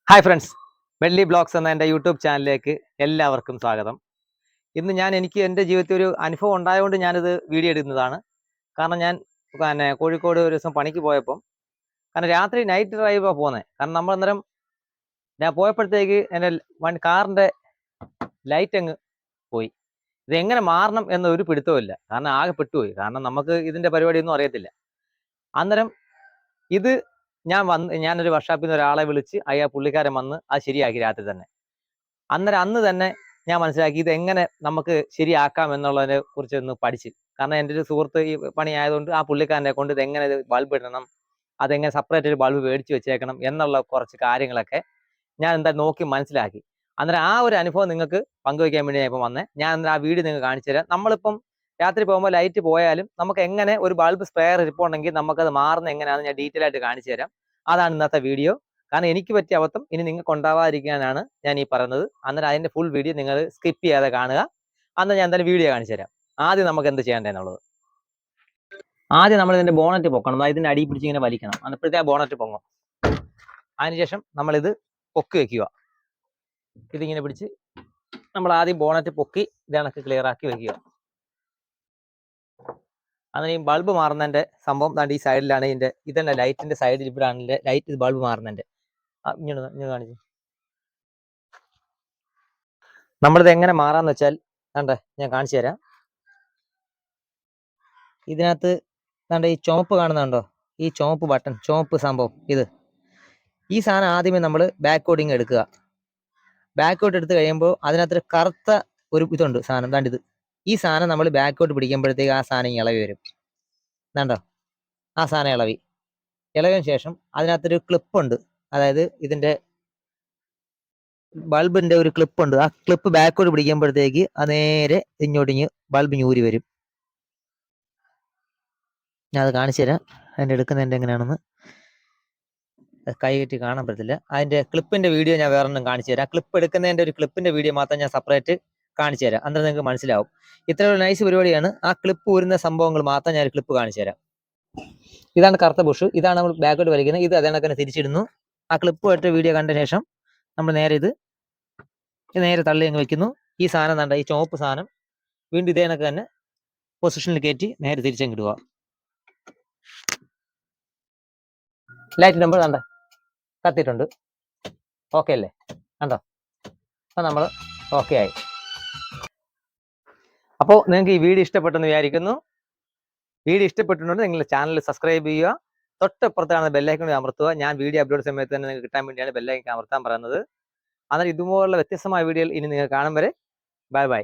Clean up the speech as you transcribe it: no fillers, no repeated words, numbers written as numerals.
Hi friends, വെള്ളി blogs എന്ന എൻ്റെ യൂട്യൂബ് ചാനലിലേക്ക് എല്ലാവർക്കും സ്വാഗതം. ഇന്ന് എനിക്ക് എൻ്റെ ജീവിതത്തിൽ ഒരു അനുഭവം ഉണ്ടായതുകൊണ്ട് ഞാനിത് വീഡിയോ എടുക്കുന്നതാണ്. കാരണം ഞാൻ കോഴിക്കോട് ഒരു ദിവസം പണിക്ക് പോയപ്പം രാത്രി നൈറ്റ് ഡ്രൈവാണ് പോകുന്നത്. കാരണം നമ്മൾ അന്നേരം ഞാൻ പോയപ്പോഴത്തേക്ക് എൻ്റെ കാറിൻ്റെ ലൈറ്റ് അങ്ങ് പോയി. ഇതെങ്ങനെ മാറണം എന്ന ഒരു പിടുത്തമില്ല. കാരണം ആകെ പെട്ടുപോയി. കാരണം നമുക്ക് ഇതിൻ്റെ പരിപാടിയൊന്നും അറിയത്തില്ല. അന്നേരം ഇത് ഞാനൊരു വർക്ക്ഷോപ്പിൽ നിന്ന് ഒരാളെ വിളിച്ച് പുള്ളിക്കാരൻ വന്ന് അത് ശരിയാക്കി രാത്രി തന്നെ. അന്ന് തന്നെ ഞാൻ മനസ്സിലാക്കി ഇത് എങ്ങനെ നമുക്ക് ശരിയാക്കാം എന്നുള്ളതിനെ കുറിച്ച് ഒന്ന് പഠിച്ച്. കാരണം എൻ്റെ ഒരു സുഹൃത്ത് ഈ പണി ആയതുകൊണ്ട് ആ പുള്ളിക്കാരനെ കൊണ്ട് ഇതെങ്ങനെ ബൾബ് ഇടണം, അതെങ്ങനെ സെപ്പറേറ്റ് ഒരു ബൾബ് മേടിച്ച് വെച്ചേക്കണം എന്നുള്ള കുറച്ച് കാര്യങ്ങളൊക്കെ ഞാൻ നോക്കി മനസ്സിലാക്കി. അന്നേരം ആ ഒരു അനുഭവം നിങ്ങൾക്ക് പങ്കുവയ്ക്കാൻ വേണ്ടി ഞാൻ ഇപ്പം വന്നേ. ഞാൻ ആ വീഡിയോ നിങ്ങൾക്ക് കാണിച്ചു തരാം. നമ്മളിപ്പം രാത്രി പോകുമ്പോൾ ലൈറ്റ് പോയാലും നമുക്ക് എങ്ങനെ ഒരു ബൾബ് സ്പെയർ ഇരിപ്പുണ്ടെങ്കിൽ നമുക്കത് മാറുന്ന എങ്ങനെയാണെന്ന് ഞാൻ ഡീറ്റെയിൽ ആയിട്ട് കാണിച്ചു തരാം. അതാണ് ഇന്നത്തെ വീഡിയോ. കാരണം എനിക്ക് പറ്റിയ അബദ്ധം ഇനി നിങ്ങൾക്ക് ഉണ്ടാവാതിരിക്കാനാണ് ഞാൻ ഈ പറയുന്നത്. അന്നേരം അതിന്റെ ഫുൾ വീഡിയോ നിങ്ങൾ സ്കിപ്പ് ചെയ്യാതെ കാണുക. അന്ന് ഞാൻ എന്തായാലും വീഡിയോ കാണിച്ചു തരാം. ആദ്യം നമുക്ക് എന്ത് ചെയ്യേണ്ടതെന്നുള്ളത്. ആദ്യം നമ്മൾ ഇതിന്റെ ബോണറ്റ് പൊക്കണം. ഇതിന്റെ അടി പിടിച്ച് ഇങ്ങനെ വലിക്കണം. അപ്പോഴത്തെ ആ ബോണറ്റ് പൊങ്ങും. അതിനുശേഷം നമ്മളിത് പൊക്കി വെക്കുക. ഇതിങ്ങനെ പിടിച്ച് നമ്മൾ ആദ്യം ബോണറ്റ് പൊക്കി ഇതണക്ക് ക്ലിയർ ആക്കി വെക്കുക. അങ്ങനെ ഈ ബൾബ് മാറുന്നതിന്റെ സംഭവം ഈ സൈഡിലാണ്. ഇതന്നെ ലൈറ്റിന്റെ സൈഡിൽ ഇവിടെയാണ് ലൈറ്റ് ബൾബ് മാറുന്നതിന്റെ. ഇങ്ങനെ കാണിച്ചു. നമ്മളിത് എങ്ങനെ മാറാന്ന് വെച്ചാൽ ഞാൻ കാണിച്ചു തരാം. ഇതിനകത്ത് ഈ ചുവപ്പ് കാണുന്നുണ്ടോ? ഈ ചുവപ്പ് ബട്ടൺ, ചുവപ്പ് സംഭവം, ഈ സാധനം ആദ്യമേ നമ്മൾ ബാക്കോട്ടിങ് എടുക്കുക. ബാക്കോട്ട് എടുത്ത് കഴിയുമ്പോൾ അതിനകത്തൊരു കറുത്ത ഒരു ഇതുണ്ട് സാധനം. ഇത് ഈ സാധനം നമ്മൾ ബാക്കോട്ട് പിടിക്കുമ്പോഴത്തേക്ക് ആ സാധനം ഇളവി വരും. ആ സാധനം ഇളവിന് ശേഷം അതിനകത്തൊരു ക്ലിപ്പുണ്ട്. അതായത് ഇതിന്റെ ബൾബിന്റെ ഒരു ക്ലിപ്പുണ്ട്. ആ ക്ലിപ്പ് ബാക്കോട്ട് പിടിക്കുമ്പോഴത്തേക്ക് അത് നേരെ ഇങ്ങോട്ടിങ്ങ് ബൾബ് ഞൂരി വരും. ഞാൻ അത് കാണിച്ചു തരാം. അതിന്റെ എടുക്കുന്നതിന്റെ എങ്ങനെയാണെന്ന് കൈ കെട്ടി കാണാൻ പറ്റത്തില്ല. അതിന്റെ ക്ലിപ്പിന്റെ വീഡിയോ ഞാൻ വേറെ ഒന്നും കാണിച്ചു തരാം. ക്ലിപ്പ് എടുക്കുന്നതിന്റെ ഒരു ക്ലിപ്പിന്റെ വീഡിയോ മാത്രം ഞാൻ സെപ്പറേറ്റ് കാണിച്ചു തരാം. അന്നേരം നിങ്ങൾക്ക് മനസ്സിലാവും. ഇത്ര ഒരു നൈസ് പരിപാടിയാണ്. ആ ക്ലിപ്പ് ഊരുന്ന സംഭവങ്ങൾ മാത്രം ഞാൻ ക്ലിപ്പ് കാണിച്ചു തരാം. ഇതാണ് കറുത്ത ബുഷ്. ഇതാണ് നമ്മൾ ബാക്കോട്ട് വലിക്കുന്നത്. ഇത് അതേ കണക്ക് തിരിച്ചിടുന്നു. ആ ക്ലിപ്പ് ആയിട്ട് വീഡിയോ കണ്ട ശേഷം നമ്മൾ നേരെ ഇത് നേരെ തള്ളി അങ്ങ് വെക്കുന്നു. ഈ സാധനം ഈ ചുവപ്പ് സാധനം വീണ്ടും ഇതേ കണക്ക് തന്നെ പൊസിഷനിൽ കയറ്റി നേരെ തിരിച്ചങ്ങിടുക. ലൈറ്റ് നമ്പർ കത്തിയിട്ടുണ്ട്. ഓക്കെ അല്ലേ? അപ്പൊ നമ്മൾ ഓക്കെ ആയി. അപ്പോൾ നിങ്ങൾക്ക് ഈ വീഡിയോ ഇഷ്ടപ്പെട്ടെന്ന് വിചാരിക്കുന്നു. വീഡിയോ ഇഷ്ടപ്പെട്ടിട്ടുണ്ടെങ്കിൽ നിങ്ങൾ ചാനൽ സബ്സ്ക്രൈബ് ചെയ്യുക. തൊട്ടപ്പുറത്താണ് ബെല്ലൈക്കൺ അമർത്തുക. ഞാൻ വീഡിയോ അപ്ലോഡ് സമയത്ത് തന്നെ നിങ്ങൾക്ക് കിട്ടാൻ വേണ്ടിയാണ് ബെല്ലൈക്കൺ അമർത്താൻ പറയുന്നത്. അന്നേരം ഇതുപോലുള്ള വ്യത്യസ്തമായ വീഡിയോയിൽ ഇനി നിങ്ങൾ കാണും വരെ ബൈ ബൈ.